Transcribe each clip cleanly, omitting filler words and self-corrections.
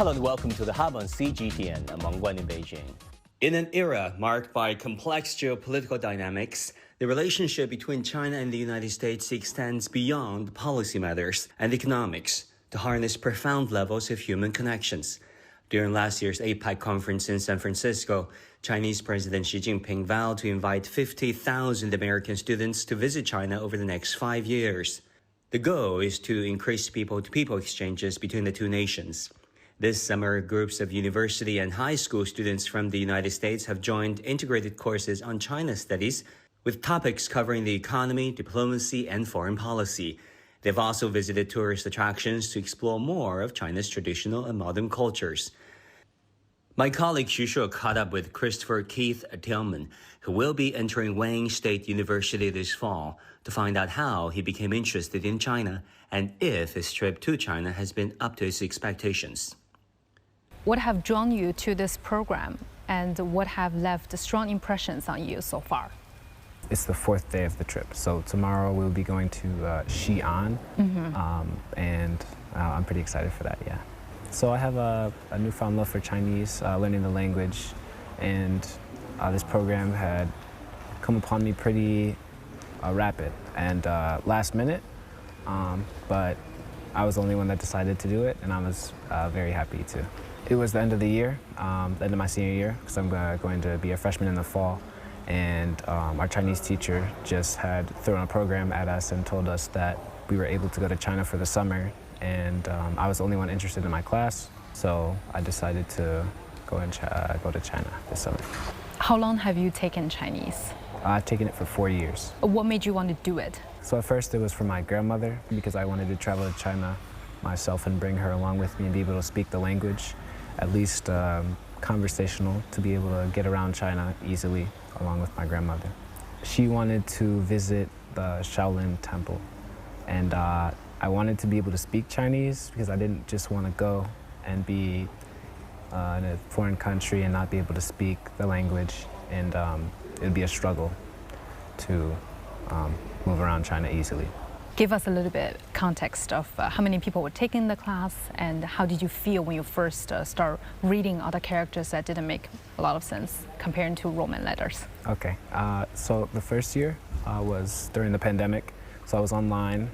Hello and welcome to the Hub on CGTN, a Mengguan in Beijing. In an era marked by complex geopolitical dynamics, the relationship between China and the United States extends beyond policy matters and economics to harness profound levels of human connections. During last year's APEC conference in San Francisco, Chinese President Xi Jinping vowed to invite 50,000 American students to visit China over the next 5 years. The goal is to increase people-to-people exchanges between the two nations. This summer, groups of university and high school students from the United States have joined integrated courses on China studies with topics covering the economy, diplomacy, and foreign policy. They've also visited tourist attractions to explore more of China's traditional and modern cultures. My colleague Xu Shuo caught up with Christopher Keith Tillman, who will be entering Wayne State University this fall, to find out how he became interested in China and if his trip to China has been up to his expectations. What have drawn you to this program and what have left strong impressions on you so far? It's the fourth day of the trip, so tomorrow we'll be going to Xi'an, and I'm pretty excited for that, yeah. So I have a newfound love for Chinese, learning the language, and this program had come upon me pretty rapid and last minute, but I was the only one that decided to do it, and I was very happy to. It was the end of the year, the end of my senior year, because I'm going to be a freshman in the fall. And our Chinese teacher just had thrown a program at us and told us that we were able to go to China for the summer. And I was the only one interested in my class, so I decided to go to China this summer. How long have you taken Chinese? I've taken it for 4 years. What made you want to do it? So at first it was for my grandmother, because I wanted to travel to China myself and bring her along with me and be able to speak the language, at least conversational, to be able to get around China easily along with my grandmother. She wanted to visit the Shaolin Temple, and I wanted to be able to speak Chinese because I didn't just want to go and be in a foreign country and not be able to speak the language, and it would be a struggle to move around China easily. Give us a little bit context of how many people were taking the class and how did you feel when you first start reading other characters that didn't make a lot of sense comparing to Roman letters? Okay, so the first year was during the pandemic, so I was online.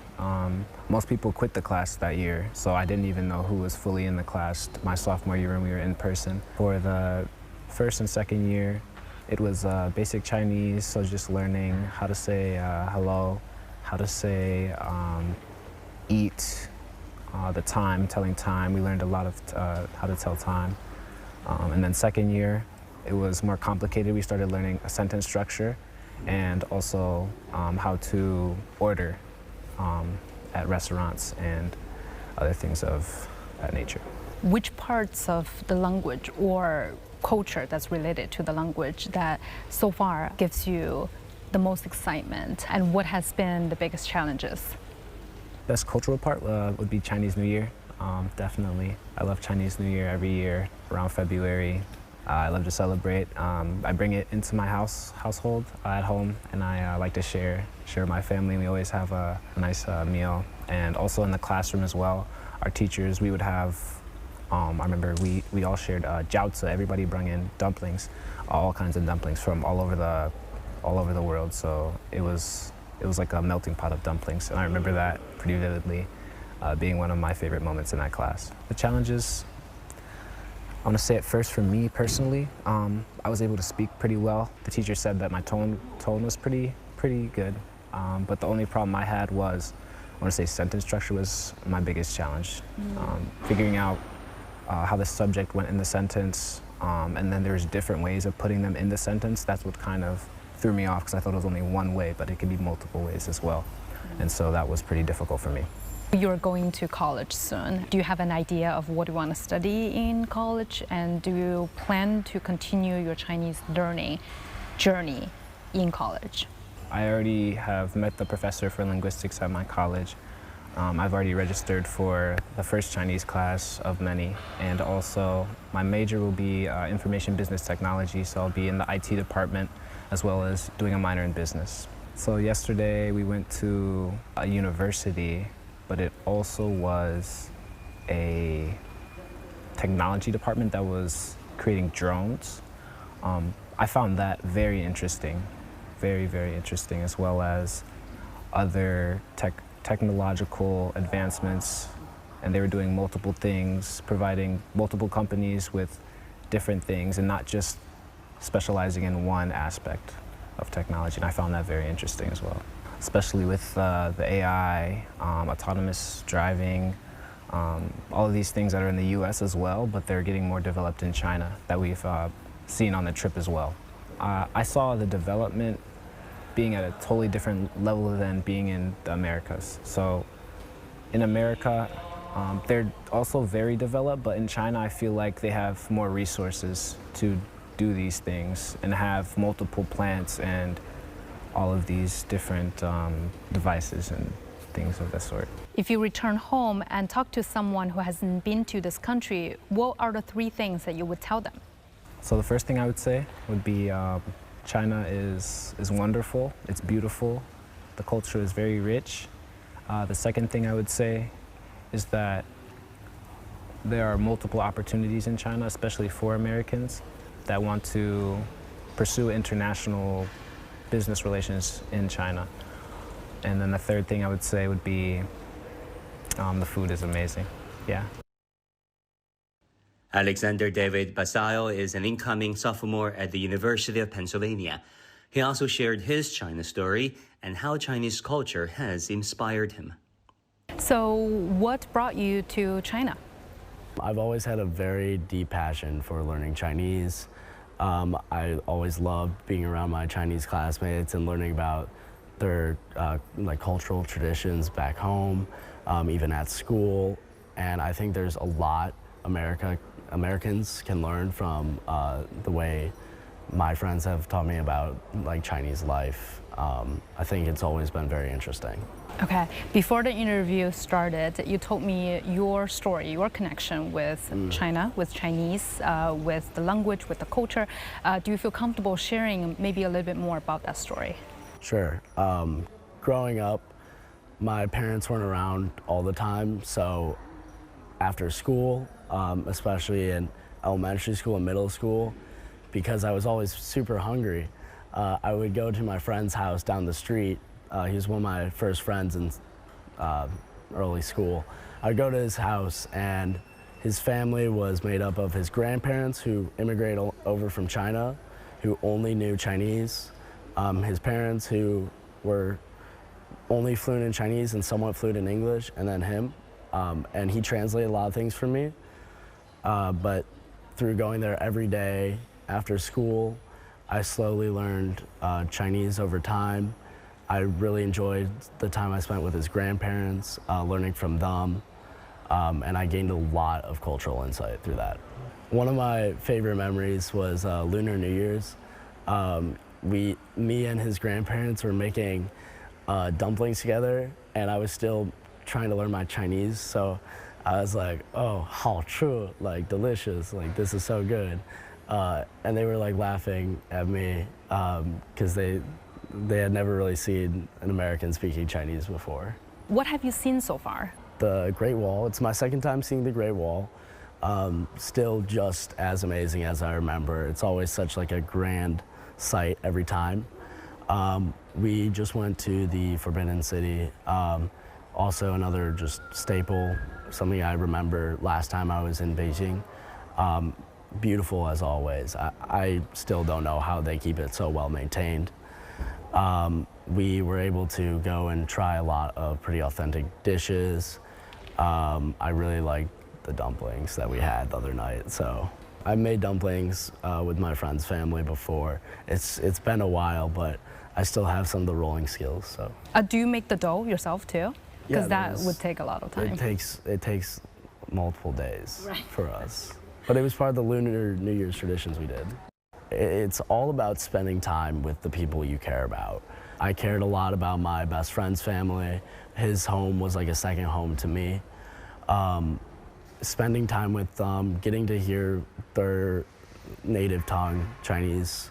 Most people quit the class that year, so I didn't even know who was fully in the class. My sophomore year when we were in person. For the first and second year, it was basic Chinese, so just learning how to say hello, how to say eat, the time, telling time. We learned a lot of how to tell time. And then second year, it was more complicated. We started learning a sentence structure and also how to order at restaurants and other things of that nature. Which parts of the language or culture that's related to the language that so far gives you the most excitement, and what has been the biggest challenges? Best cultural part would be Chinese New Year, definitely. I love Chinese New Year every year around February. I love to celebrate. I bring it into my household at home, and I like to share with my family. We always have a nice meal, and also in the classroom as well. Our teachers, we would have, I remember we all shared jiaozi. Everybody brought in dumplings, all kinds of dumplings from all over the world, so it was like a melting pot of dumplings, and I remember that pretty vividly, being one of my favorite moments in that class. The challenges, I want to say at first for me personally, I was able to speak pretty well. The teacher said that my tone was pretty good, but the only problem I had was, I want to say sentence structure was my biggest challenge. Figuring out how the subject went in the sentence, and then there's different ways of putting them in the sentence. That's what kind of threw me off, because I thought it was only one way, but it could be multiple ways as well. And so that was pretty difficult for me. You're going to college soon. Do you have an idea of what you want to study in college? And do you plan to continue your Chinese learning journey in college? I already have met the professor for linguistics at my college. I've already registered for the first Chinese class of many, and also my major will be information business technology, so I'll be in the IT department as well as doing a minor in business. So yesterday we went to a university, but it also was a technology department that was creating drones. I found that very interesting, very, very interesting, as well as other technological advancements. And they were doing multiple things, providing multiple companies with different things and not just specializing in one aspect of technology. And I found that very interesting as well, especially with the AI, autonomous driving, all of these things that are in the U.S. as well, but they're getting more developed in China that we've seen on the trip as well. I saw the development being at a totally different level than being in the Americas. So in America, they're also very developed, but in China, I feel like they have more resources to do these things and have multiple plants and all of these different devices and things of that sort. If you return home and talk to someone who hasn't been to this country, what are the 3 things that you would tell them? So the first thing I would say would be China is wonderful, it's beautiful, the culture is very rich. The second thing I would say is that there are multiple opportunities in China, especially for Americans that want to pursue international business relations in China. And then the third thing I would say would be the food is amazing, yeah. Alexander David Basile is an incoming sophomore at the University of Pennsylvania. He also shared his China story and how Chinese culture has inspired him. So what brought you to China? I've always had a very deep passion for learning Chinese. I always loved being around my Chinese classmates and learning about their like cultural traditions back home, even at school. And I think there's a lot Americans can learn from the way my friends have taught me about like Chinese life. I think it's always been very interesting. Okay, before the interview started, you told me your story, your connection with China, with Chinese, with the language, with the culture. Do you feel comfortable sharing maybe a little bit more about that story? Sure. Growing up, my parents weren't around all the time, so after school, especially in elementary school and middle school, because I was always super hungry, I would go to my friend's house down the street. He was one of my first friends in early school. I would go to his house, and his family was made up of his grandparents who immigrated over from China, who only knew Chinese, his parents who were only fluent in Chinese and somewhat fluent in English, and then him. And he translated a lot of things for me. But through going there every day after school, I slowly learned Chinese over time. I really enjoyed the time I spent with his grandparents, learning from them, and I gained a lot of cultural insight through that. One of my favorite memories was Lunar New Year's. Me and his grandparents were making dumplings together, and I was still trying to learn my Chinese, so I was like, oh, 好吃, like delicious, like this is so good. And they were like laughing at me because they had never really seen an American speaking Chinese before. What have you seen so far? The Great Wall. It's my second time seeing the Great Wall. Still just as amazing as I remember. It's always such like a grand sight every time. We just went to the Forbidden City. Also another just staple, something I remember last time I was in Beijing. Beautiful as always. I still don't know how they keep it so well maintained. We were able to go and try a lot of pretty authentic dishes. I really liked the dumplings that we had the other night. So I made dumplings with my friend's family before. It's been a while, but I still have some of the rolling skills. So. Do you make the dough yourself too? Because Yeah, that would take a lot of time. It takes multiple days for us. But it was part of the Lunar New Year's traditions we did. It's all about spending time with the people you care about. I cared a lot about my best friend's family. His home was like a second home to me. Spending time with them, getting to hear their native tongue, Chinese,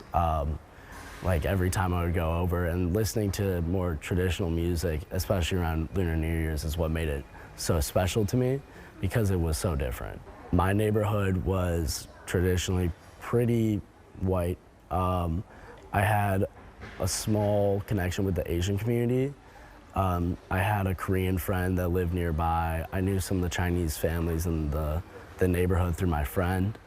like every time I would go over, and listening to more traditional music, especially around Lunar New Year's, is what made it so special to me because it was so different. My neighborhood was traditionally pretty white. I had a small connection with the Asian community. I had a Korean friend that lived nearby. I knew some of the Chinese families in the neighborhood through my friend.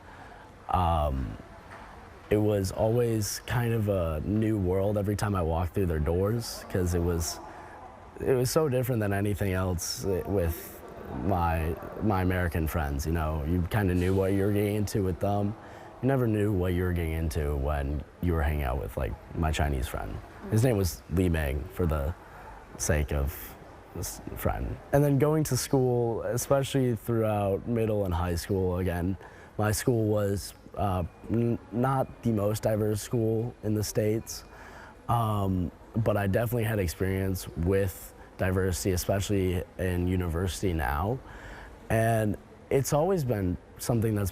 It was always kind of a new world every time I walked through their doors, because it was so different than anything else with my American friends. You know, you kind of knew what you were getting into with them. You never knew what you were getting into when you were hanging out with, like, my Chinese friend. His name was Li Ming, for the sake of this friend. And then going to school, especially throughout middle and high school, again, my school was not the most diverse school in the States, but I definitely had experience with diversity, especially in university now. And it's always been something that's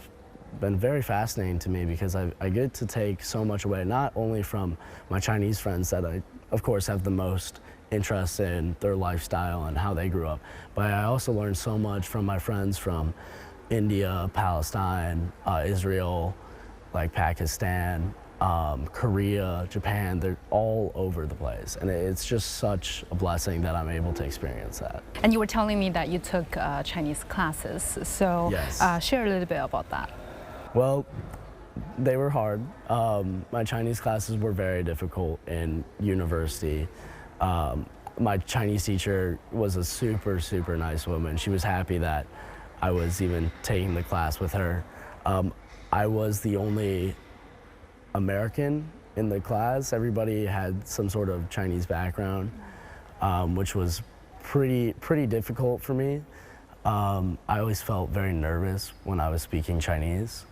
been very fascinating to me, because I get to take so much away, not only from my Chinese friends that I, of course, have the most interest in their lifestyle and how they grew up, but I also learned so much from my friends from India, Palestine, Israel, like Pakistan, Korea, Japan. They're all over the place, and it's just such a blessing that I'm able to experience that. And you were telling me that you took Chinese classes, so Yes. Share a little bit about that. Well, they were hard. My Chinese classes were very difficult in university. My Chinese teacher was a super, super nice woman. She was happy that I was even taking the class with her. I was the only American in the class. Everybody had some sort of Chinese background, which was pretty difficult for me. I always felt very nervous when I was speaking Chinese.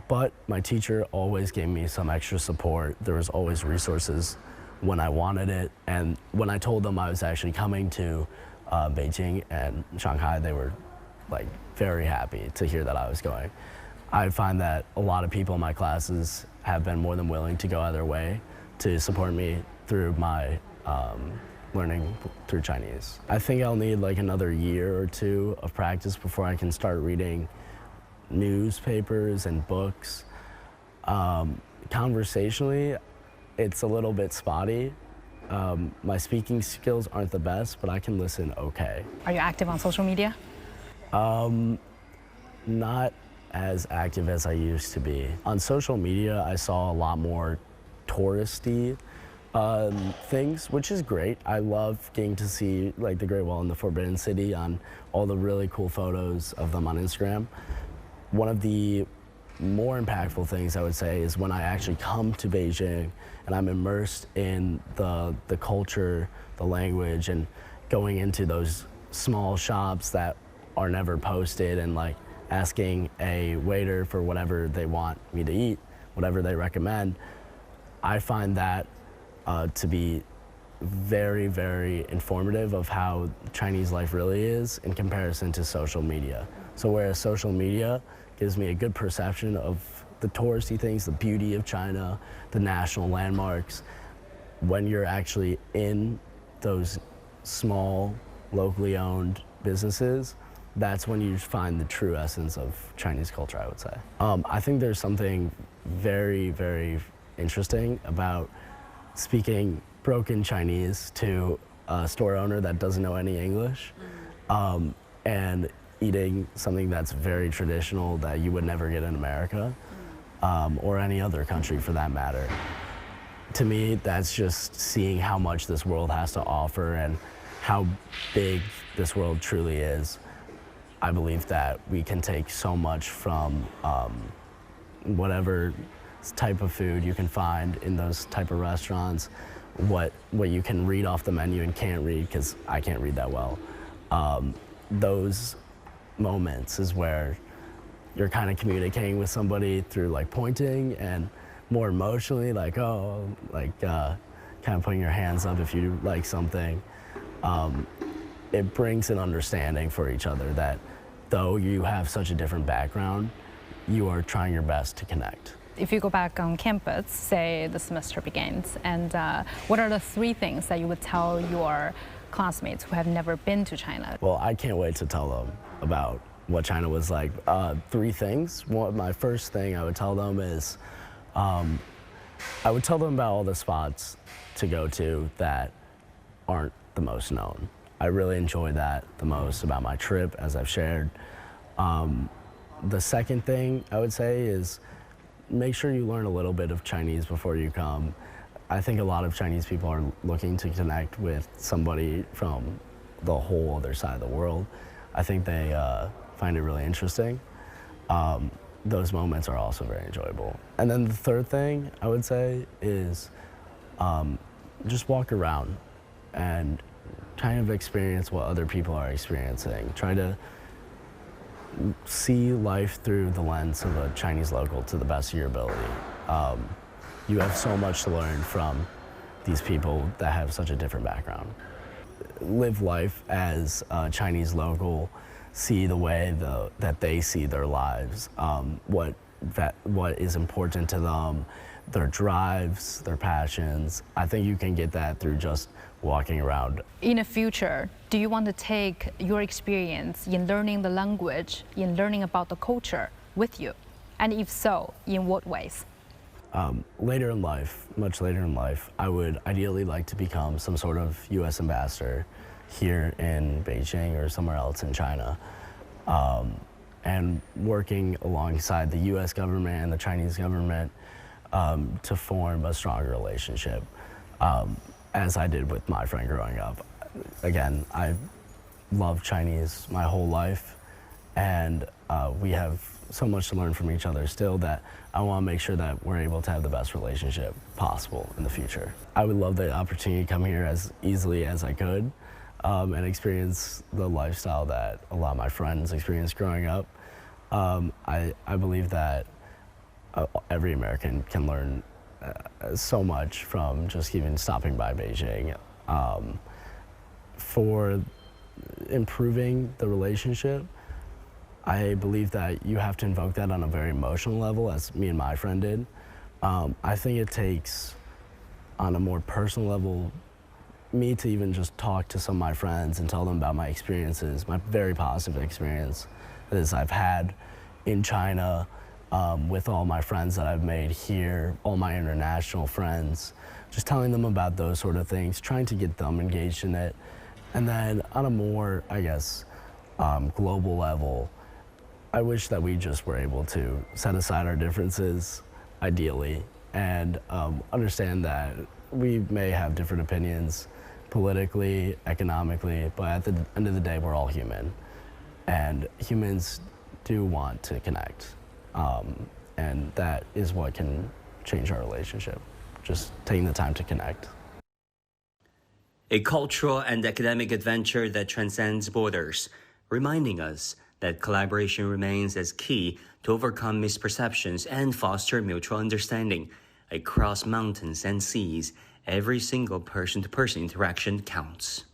But my teacher always gave me some extra support. There was always resources when I wanted it. And when I told them I was actually coming to Beijing and Shanghai, they were like very happy to hear that I was going. I find that a lot of people in my classes have been more than willing to go out of their way to support me through my learning through Chinese. I think I'll need like another year or two of practice before I can start reading newspapers and books. Conversationally, it's a little bit spotty. My speaking skills aren't the best, but I can listen okay. Are you active on social media? Not as active as I used to be. On social media, I saw a lot more touristy things, which is great. I love getting to see like the Great Wall and the Forbidden City on all the really cool photos of them on Instagram. One of the more impactful things I would say is when I actually come to Beijing and I'm immersed in the culture, the language, and going into those small shops that are never posted and like asking a waiter for whatever they want me to eat, whatever they recommend. I find that to be very, very informative of how Chinese life really is in comparison to social media. So whereas social media gives me a good perception of the touristy things, the beauty of China, the national landmarks, when you're actually in those small, locally owned businesses, that's when you find the true essence of Chinese culture, I would say. I think there's something very, very interesting about speaking broken Chinese to a store owner that doesn't know any English, and eating something that's very traditional that you would never get in America, or any other country for that matter. To me, that's just seeing how much this world has to offer and how big this world truly is. I believe that we can take so much from whatever type of food you can find in those type of restaurants, what you can read off the menu and can't read, because I can't read that well. Those moments is where you're kind of communicating with somebody through like pointing and more emotionally, like, oh, like kind of putting your hands up if you like something. It brings an understanding for each other that though you have such a different background, you are trying your best to connect. If you go back on campus, say the semester begins, and what are the 3 things that you would tell your classmates who have never been to China? Well, I can't wait to tell them about what China was like. Three things. My first thing I would tell them is, I would tell them about all the spots to go to that aren't the most known. I really enjoyed that the most about my trip, as I've shared. The second thing I would say is make sure you learn a little bit of Chinese before you come. I think a lot of Chinese people are looking to connect with somebody from the whole other side of the world. I think they find it really interesting. Those moments are also very enjoyable. And then the third thing I would say is just walk around and kind of experience what other people are experiencing. Try to see life through the lens of a Chinese local to the best of your ability. You have so much to learn from these people that have such a different background. Live life as a Chinese local, see the way that they see their lives, what is important to them, their drives, their passions. I think you can get that through just walking around. In the future, do you want to take your experience in learning the language, in learning about the culture with you? And if so, in what ways? Later in life, much later in life, I would ideally like to become some sort of U.S. ambassador here in Beijing or somewhere else in China, and working alongside the U.S. government and the Chinese government to form a stronger relationship, as I did with my friend growing up. Again, I loved Chinese my whole life, and we have so much to learn from each other still that I want to make sure that we're able to have the best relationship possible in the future. I would love the opportunity to come here as easily as I could and experience the lifestyle that a lot of my friends experienced growing up. I believe that every American can learn so much from just even stopping by Beijing. For improving the relationship, I believe that you have to invoke that on a very emotional level, as me and my friend did. I think it takes, on a more personal level, me to even just talk to some of my friends and tell them about my experiences, my very positive experience that I've had in China, with all my friends that I've made here, all my international friends, just telling them about those sort of things, trying to get them engaged in it. And then on a more, I guess, global level, I wish that we just were able to set aside our differences, ideally, and understand that we may have different opinions politically, economically, but at the end of the day, we're all human. And humans do want to connect. And that is what can change our relationship, just taking the time to connect. A cultural and academic adventure that transcends borders, reminding us that collaboration remains as key to overcome misperceptions and foster mutual understanding. Across mountains and seas, every single person-to-person interaction counts.